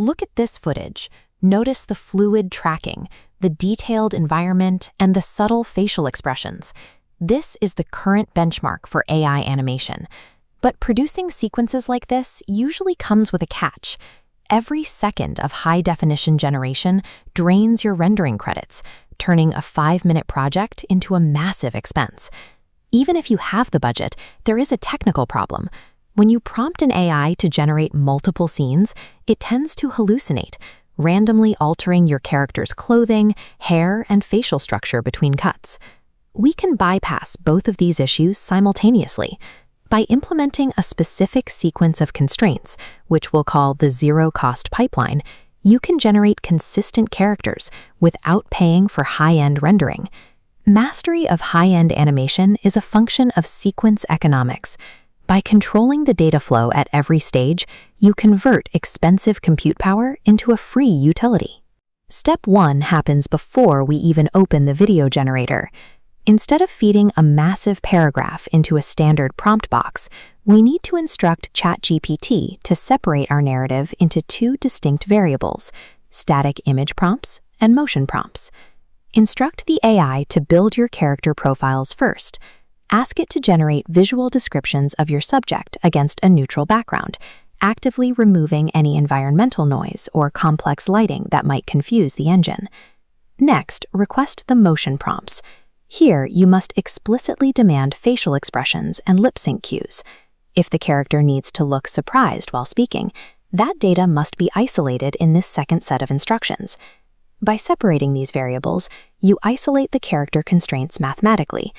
Look at this footage. Notice the fluid tracking, the detailed environment, and the subtle facial expressions. This is the current benchmark for AI animation. But producing sequences like this usually comes with a catch. Every second of high-definition generation drains your rendering credits, turning a 5-minute project into a massive expense. Even if you have the budget, there is a technical problem. When you prompt an AI to generate multiple scenes, it tends to hallucinate, randomly altering your character's clothing, hair, and facial structure between cuts. We can bypass both of these issues simultaneously by implementing a specific sequence of constraints, which we'll call the zero-cost pipeline. You can generate consistent characters without paying for high-end rendering. Mastery of high-end animation is a function of sequence economics. By controlling the data flow at every stage, you convert expensive compute power into a free utility. Step 1 happens before we even open the video generator. Instead of feeding a massive paragraph into a standard prompt box, we need to instruct ChatGPT to separate our narrative into 2 distinct variables: static image prompts and motion prompts. Instruct the AI to build your character profiles first. Ask it to generate visual descriptions of your subject against a neutral background, actively removing any environmental noise or complex lighting that might confuse the engine. Next, request the motion prompts. Here, you must explicitly demand facial expressions and lip sync cues. If the character needs to look surprised while speaking, that data must be isolated in this second set of instructions. By separating these variables, you isolate the character constraints mathematically.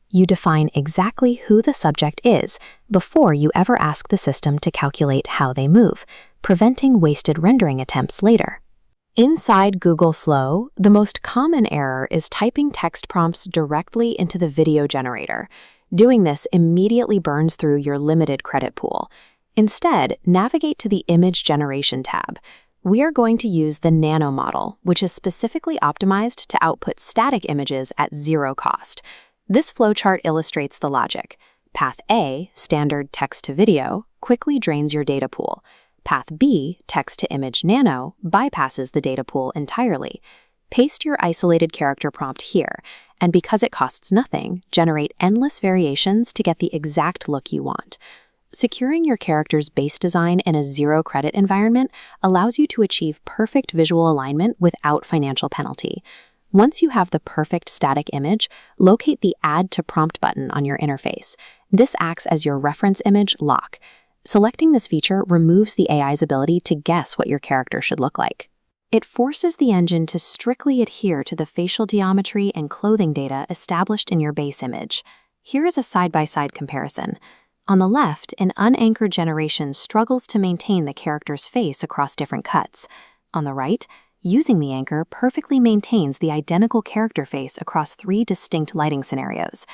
You define exactly who the subject is before you ever ask the system to calculate how they move, preventing wasted rendering attempts later. Inside Google Slow, the most common error is typing text prompts directly into the video generator. Doing this immediately burns through your limited credit pool. Instead, navigate to the Image Generation tab. We are going to use the Nano model, which is specifically optimized to output static images at zero cost. This flowchart illustrates the logic. Path A, standard text-to-video, quickly drains your data pool. Path B, text-to-image nano, bypasses the data pool entirely. Paste your isolated character prompt here, and because it costs nothing, generate endless variations to get the exact look you want. Securing your character's base design in a zero-credit environment allows you to achieve perfect visual alignment without financial penalty. Once you have the perfect static image, locate the Add to Prompt button on your interface. This acts as your reference image lock. Selecting this feature removes the AI's ability to guess what your character should look like. It forces the engine to strictly adhere to the facial geometry and clothing data established in your base image. Here is a side-by-side comparison. On the left, an unanchored generation struggles to maintain the character's face across different cuts. On the right, using the anchor perfectly maintains the identical character face across 3 distinct lighting scenarios.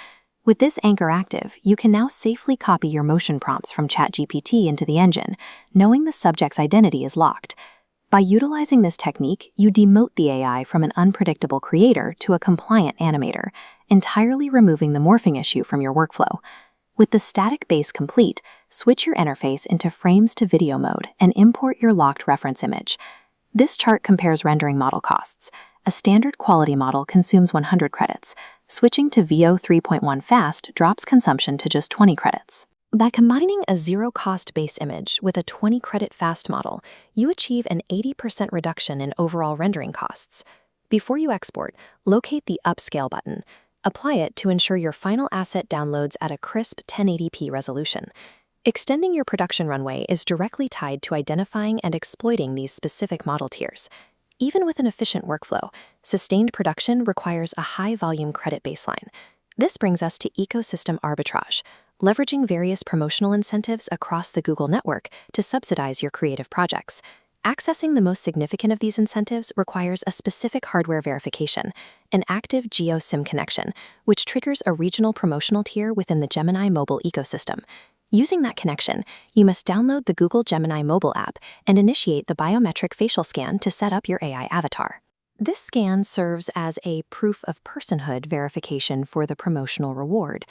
With this anchor active, you can now safely copy your motion prompts from ChatGPT into the engine, knowing the subject's identity is locked. By utilizing this technique, you demote the AI from an unpredictable creator to a compliant animator, entirely removing the morphing issue from your workflow. With the static base complete, switch your interface into frames to video mode and import your locked reference image. This chart compares rendering model costs. A standard quality model consumes 100 credits. Switching to VO 3.1 Fast drops consumption to just 20 credits. By combining a zero-cost base image with a 20-credit fast model, you achieve an 80% reduction in overall rendering costs. Before you export, locate the Upscale button. Apply it to ensure your final asset downloads at a crisp 1080p resolution. Extending your production runway is directly tied to identifying and exploiting these specific model tiers. Even with an efficient workflow, sustained production requires a high-volume credit baseline. This brings us to ecosystem arbitrage, leveraging various promotional incentives across the Google network to subsidize your creative projects. Accessing the most significant of these incentives requires a specific hardware verification, an active Geo-SIM connection, which triggers a regional promotional tier within the Gemini mobile ecosystem. Using that connection, you must download the Google Gemini mobile app and initiate the biometric facial scan to set up your AI avatar. This scan serves as a proof of personhood verification for the promotional reward.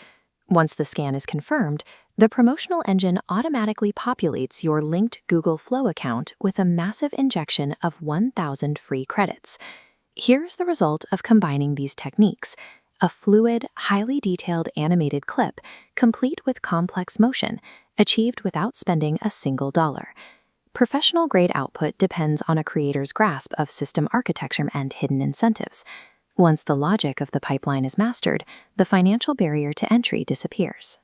Once the scan is confirmed, The promotional engine automatically populates your linked Google Flow account with a massive injection of 1,000 free credits. Here's the result of combining these techniques: a fluid, highly detailed animated clip, complete with complex motion, achieved without spending a single dollar. Professional-grade output depends on a creator's grasp of system architecture and hidden incentives. Once the logic of the pipeline is mastered, the financial barrier to entry disappears.